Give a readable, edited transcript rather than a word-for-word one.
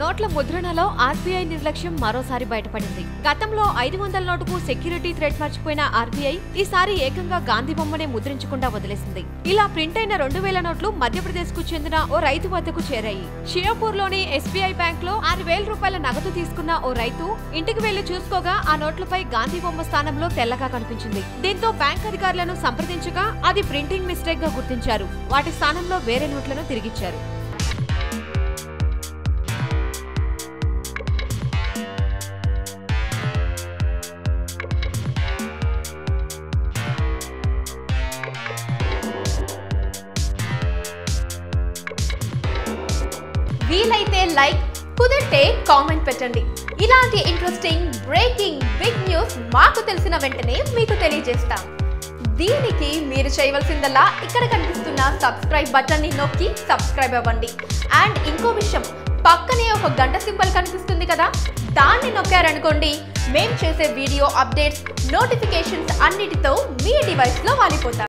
నోట్ల ముద్రణలో ఆర్బీఐ నిర్లక్ష్యం మరోసారి బయటపడింది. గతంలో 500 నోటుకు సెక్యూరిటీ థ్రెడ్ మర్చిపోయిన ఆర్బీఐ ఈసారి ఏకంగా గాంధీ బొమ్మనే ముద్రించకుండా వదిలేసింది. ఇలా ప్రింట్ అయిన 2000 నోట్లు మధ్యప్రదేశ్ కు చెందిన ఓ రైతు వద్దకు చేరాయి. షియోపూర్లోని ఎస్బీఐ బ్యాంక్ లో 6000 రూపాయల నగదు తీసుకున్న ఓ రైతు ఇంటికి వెళ్లి చూసుకోగా ఆ నోట్లపై గాంధీ బొమ్మ స్థానంలో తెల్లగా కనిపించింది. దీంతో బ్యాంక్ అధికారులను సంప్రదించగా అది ప్రింటింగ్ మిస్టేక్ గా గుర్తించారు. వాటి స్థానంలో వేరే నోట్లను తిరిగిచ్చారు. వీలైతే లైక్, కుదిరితే కామెంట్ పెట్టండి. ఇలాంటి ఇంట్రెస్టింగ్ బ్రేకింగ్ బిగ్ న్యూస్ మాకు తెలిసిన వెంటనే మీకు తెలియజేస్తాం. దీనికి మీరు చేయవలసిందల్లా ఇక్కడ కనిపిస్తున్న సబ్స్క్రైబ్ బటన్ ని నొక్కి సబ్స్క్రైబ్ అవ్వండి. అండ్ ఇంకో విషయం, పక్కనే ఒక గంట సింబల్ కనిపిస్తుంది కదా, దాన్ని నొక్కారనుకోండి మేము చేసే వీడియో అప్డేట్స్, నోటిఫికేషన్స్ అన్నిటితో మీ డివైస్ లో వాలిపోతాం.